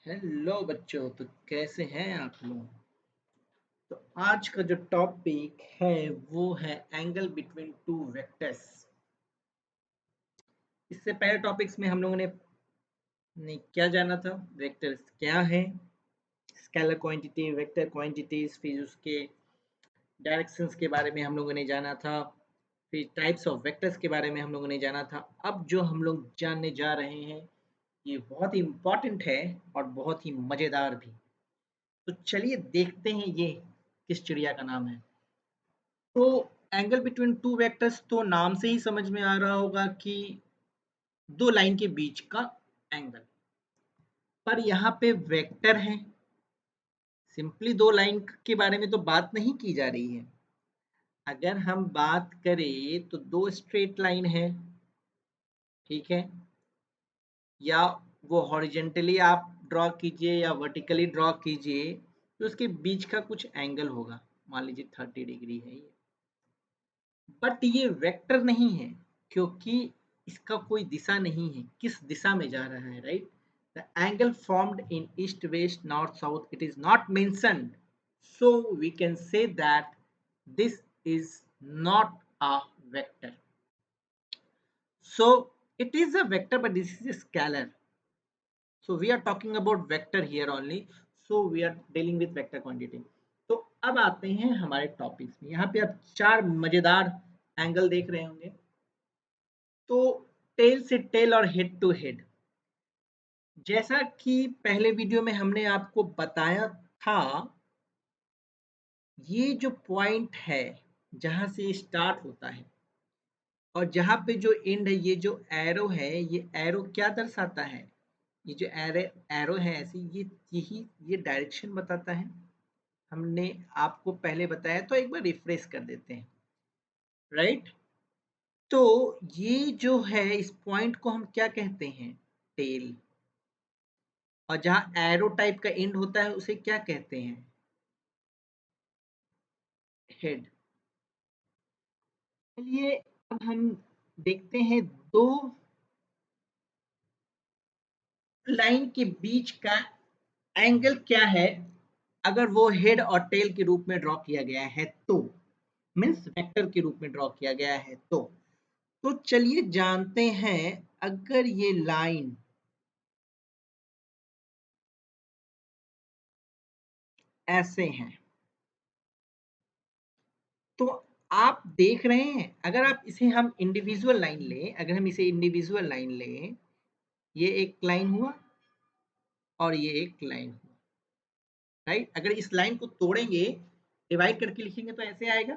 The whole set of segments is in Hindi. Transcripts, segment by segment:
हेलो बच्चों, तो कैसे हैं आप लोग। तो आज का जो टॉपिक है वो है एंगल बिटवीन टू वेक्टर्स। इससे पहले टॉपिक्स में हम लोगों ने क्या जाना था, वेक्टर्स क्या है, स्केलर क्वांटिटी, वेक्टर क्वांटिटीज, फिर उसके डायरेक्शंस के बारे में हम लोगों ने जाना था, फिर टाइप्स ऑफ वेक्टर्स के बारे में हम लोगों ने जाना था। अब जो हम लोग जानने जा रहे हैं ये बहुत ही इम्पोर्टेंट है और बहुत ही मज़ेदार भी। तो चलिए देखते हैं ये किस चिड़िया का नाम है। तो एंगल बिटवीन टू वेक्टर्स, तो नाम से ही समझ में आ रहा होगा कि दो लाइन के बीच का एंगल। पर यहाँ पे वेक्टर है, सिंपली दो लाइन के बारे में तो बात नहीं की जा रही है। अगर हम बात करें तो दो स्ट्रेट लाइन है, ठीक है, या वो हॉरिजेंटली आप ड्रॉ कीजिए या वर्टिकली ड्रॉ कीजिए, तो उसके बीच का कुछ एंगल होगा। मान लीजिए 30 डिग्री है ये, बट ये वेक्टर नहीं है क्योंकि इसका कोई दिशा नहीं है, किस दिशा में जा रहा है, right. The angle formed in east west north south, it is not mentioned, so we can say that this is not a vector. So it is a vector, but this is a scalar. So we are talking about vector here only. So we are dealing with vector quantity. तो अब आते हैं हमारे टॉपिक्स में। यहाँ पे आप चार मजेदार एंगल देख रहे होंगे। तो टेल से टेल और हेड टू हेड, जैसा कि पहले वीडियो में हमने आपको बताया था, ये जो पॉइंट है जहां से स्टार्ट होता है और जहां पे जो एंड है, ये जो एरो है, ये एरो क्या दर्शाता है, ये जो एरो है ऐसे, ये यही ये डायरेक्शन बताता है। हमने आपको पहले बताया, तो एक बार रिफ्रेश कर देते हैं, राइट। तो ये जो है, इस पॉइंट को हम क्या कहते हैं, टेल। और जहां एरो टाइप का एंड होता है उसे क्या कहते हैं, हेड। चलिए अब हम देखते हैं दो लाइन के बीच का एंगल क्या है अगर वो हेड और टेल के रूप में ड्रॉ किया गया है, तो मीन्स वेक्टर के रूप में ड्रॉ किया गया है। तो चलिए जानते हैं, अगर ये लाइन ऐसे हैं, तो आप देख रहे हैं, अगर आप इसे हम इंडिविजुअल लाइन लें, अगर हम इसे इंडिविजुअल लाइन लें, ये एक लाइन हुआ और ये एक लाइन हुआ, राइट। अगर इस लाइन को तोड़ेंगे, डिवाइड करके लिखेंगे तो ऐसे आएगा।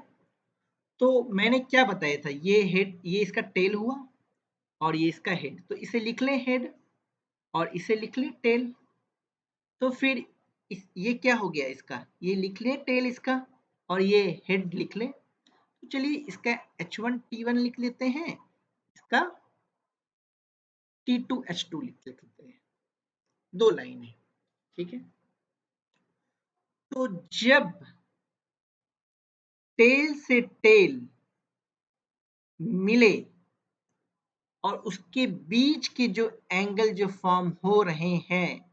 तो मैंने क्या बताया था, ये हेड, ये इसका टेल हुआ और ये इसका हेड, तो इसे लिख लें हेड और इसे लिख लें टेल। तो फिर ये क्या हो गया, इसका ये लिख लें टेल इसका, और ये हेड लिख लें। तो चलिए इसका H1T1 लिख लेते हैं, इसका T2H2 लिख लेते हैं। दो लाइन है, ठीक है। तो जब टेल से टेल मिले और उसके बीच के जो एंगल जो फॉर्म हो रहे हैं,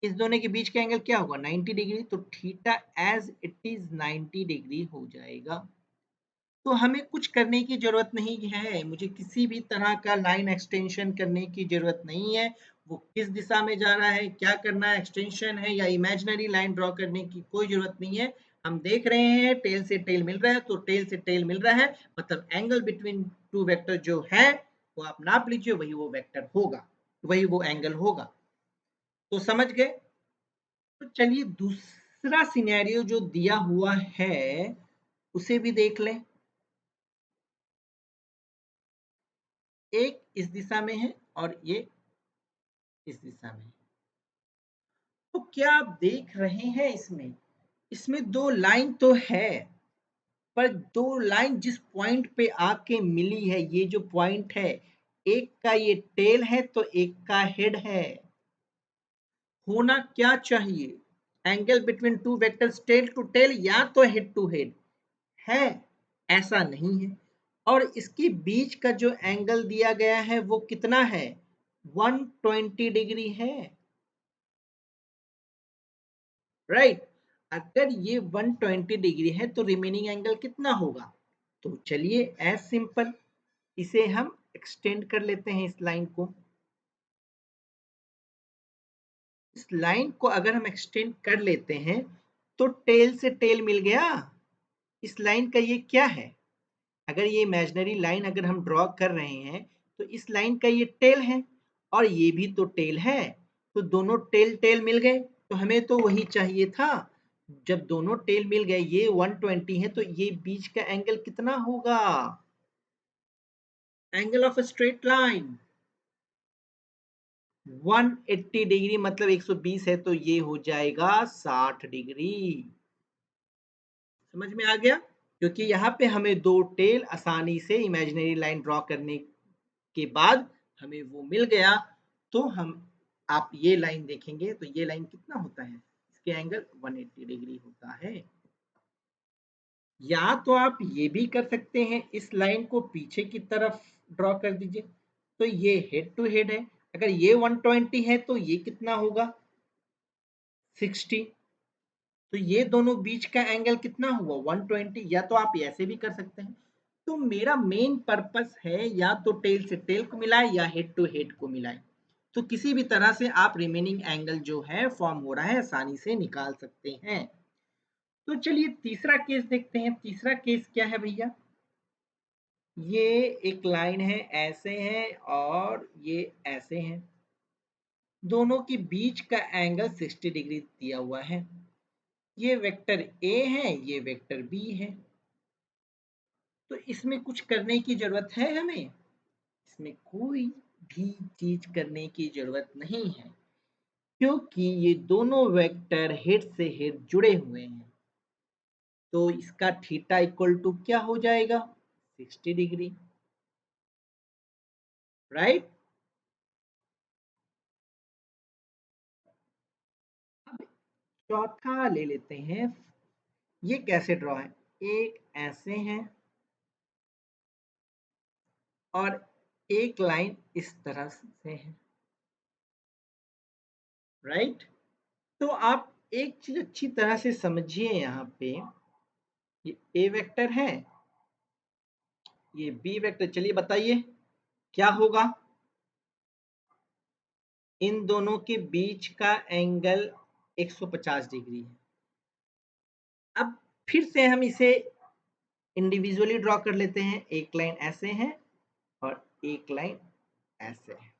इस दोनों के बीच का एंगल क्या होगा, 90 डिग्री। तो theta as it is 90 degree हो जाएगा। तो हमें कुछ करने की जरूरत नहीं है, मुझे किसी भी तरह का लाइन एक्सटेंशन करने की जरूरत नहीं है। वो किस दिशा में जा रहा है, क्या करना है, एक्सटेंशन है या इमेजिनरी लाइन ड्रॉ करने की कोई जरूरत नहीं है। हम देख रहे हैं टेल से टेल मिल रहा है, तो टेल से टेल मिल रहा है, मतलब एंगल बिटवीन टू वेक्टर जो है वो आप नाप लीजिए, वही वो वेक्टर होगा, वही वो एंगल होगा। तो समझ गए। तो चलिए दूसरा सिनेरियो जो दिया हुआ है उसे भी देख लें। एक इस दिशा में है और ये इस दिशा में। तो क्या आप देख रहे हैं, इसमें इसमें दो लाइन तो है, पर दो लाइन जिस पॉइंट पे आके मिली है, ये जो पॉइंट है, एक का ये टेल है तो एक का हेड है। होना क्या चाहिए, angle between two vectors tail to tail या तो हेड टू हेड है, ऐसा नहीं है। और इसके बीच का जो एंगल दिया गया है वो कितना है, 120 डिग्री है, राइट। अगर ये 120 डिग्री है तो रिमेनिंग एंगल कितना होगा? तो चलिए एज सिंपल इसे हम एक्सटेंड कर लेते हैं इस लाइन को। इस लाइन को अगर हम एक्सटेंड कर लेते हैं तो टेल से टेल मिल गया। इस लाइन का ये क्या है? अगर ये इमेजिनरी लाइन अगर हम ड्रॉ कर रहे हैं तो इस लाइन का ये टेल है और ये भी तो टेल है, तो दोनों टेल टेल मिल गए, तो हमें तो वही चाहिए था। जब दोनों टेल मिल गए, ये 120 है, तो ये बीच का एंगल कितना होगा? Angle of a straight line 180 degree मतलब 120 है, तो ये हो जाएगा 60 डिग्री। समझ में आ गया? क्योंकि यहाँ पे हमें दो टेल आसानी से इमेजिनरी लाइन ड्रॉ करने के बाद हमें वो मिल गया। तो हम आप ये लाइन देखेंगे तो ये लाइन कितना होता है? इसके एंगल 180 डिग्री होता है। या तो आप ये भी कर सकते हैं, इस लाइन को पीछे की तरफ ड्रॉ कर दीजिए, तो ये हेड टू हेड है। अगर ये 120 है तो ये कितना होगा? 60। तो ये दोनों बीच का एंगल कितना हुआ? 120। या तो आप ऐसे भी कर सकते हैं। तो मेरा मेन पर्पस है या तो टेल से टेल को मिलाए या हेड टू हेड को मिलाए। तो किसी भी तरह से आप रिमेनिंग एंगल जो है फॉर्म हो रहा है आसानी से निकाल सकते हैं। तो चलिए तीसरा केस देखते हैं। तीसरा केस क्या है भैया? ये एक लाइन है, ऐसे है और ये ऐसे है, दोनों के बीच का एंगल 60 डिग्री दिया हुआ है। ये वेक्टर ए है, ये वेक्टर बी है। तो इसमें कुछ करने की जरूरत है हमें? इसमें कोई भी चीज करने की जरूरत नहीं है, क्योंकि ये दोनों वेक्टर हेड से हेड जुड़े हुए हैं। तो इसका थीटा इक्वल टू क्या हो जाएगा? 60 डिग्री, राइट। अब चौथा ले लेते हैं। ये कैसे ड्रॉ है? एक ऐसे है और एक लाइन इस तरह से है, राइट। तो आप एक चीज अच्छी तरह से समझिए, यहाँ पे ये ए वेक्टर है, ये बी वेक्टर। चलिए बताइए क्या होगा? इन दोनों के बीच का एंगल 150 डिग्री है। अब फिर से हम इसे इंडिविजुअली ड्रॉ कर लेते हैं। एक लाइन ऐसे है और एक लाइन ऐसे है।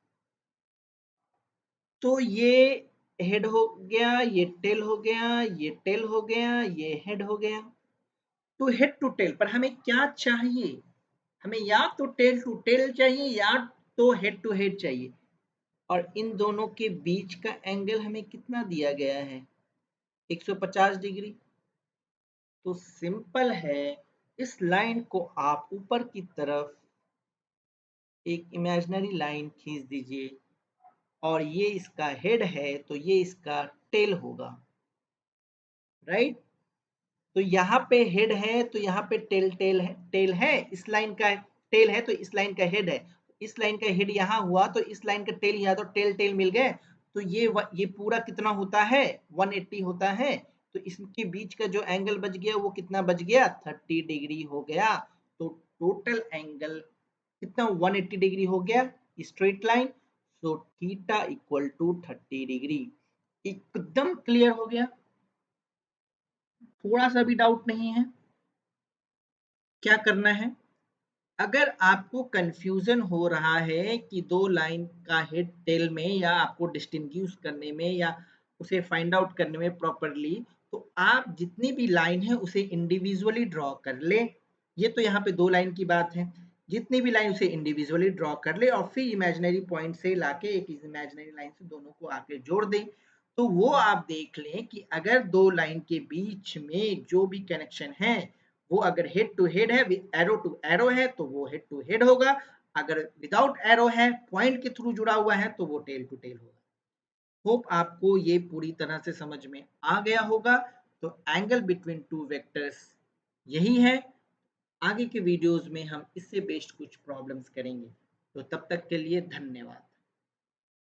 तो ये हेड हो गया, ये टेल हो गया, ये टेल हो गया, ये हेड हो गया। तो हेड टू टेल पर हमें क्या चाहिए? हमें या तो टेल टू टेल चाहिए या तो हेड टू हेड चाहिए। और इन दोनों के बीच का एंगल हमें कितना दिया गया है? 150 डिग्री। तो सिंपल है, इस लाइन को आप ऊपर की तरफ एक इमेजिनरी लाइन खींच दीजिए और ये इसका हेड है तो ये इसका टेल होगा, राइट। तो यहाँ पे हेड है तो यहाँ पे टेल है, इस लाइन का टेल है तो इस लाइन का हेड है। इस लाइन का हेड यहाँ हुआ तो इस लाइन का टेल यहाँ, तो टेल टेल मिल गए। तो ये पूरा कितना होता है? 180 होता है। तो इसके बीच का जो एंगल बच गया वो कितना बच गया? 30 डिग्री हो गया। तो टोटल एंगल कितना? 180 डिग्री हो गया straight line. So theta equal to 30 degree. एकदम क्लियर हो गया, थोड़ा सा भी डाउट नहीं है। क्या करना है? अगर आपको कंफ्यूजन हो रहा है कि दो लाइन का हेड टेल में, या आपको डिस्टिंग्विश करने में या उसे फाइंड आउट करने में प्रॉपरली, तो आप जितनी भी लाइन है उसे इंडिविजुअली ड्रॉ कर ले। ये तो यहाँ पे दो लाइन की बात है। जितनी भी लाइन उसे इंडिविजुअली ड्रॉ कर ले और फिर इमेजिनरी पॉइंट से लाके एक इमेजिनरी लाइन से दोनों को आके जोड़ दे। तो वो आप देख लें कि अगर दो लाइन के बीच में जो भी कनेक्शन है वो अगर हेड टू हेड है, एरो टू एरो है, तो वो हेड टू हेड होगा। अगर विदाउट एरो है, पॉइंट के थ्रू जुड़ा हुआ है, तो वो टेल टू टेल होगा। होप आपको ये पूरी तरह से समझ में आ गया होगा। तो एंगल बिटवीन टू वेक्टर्स यही है। आगे के वीडियोस में हम इससे बेस्ड कुछ प्रॉब्लम्स करेंगे। तो तब तक के लिए धन्यवाद।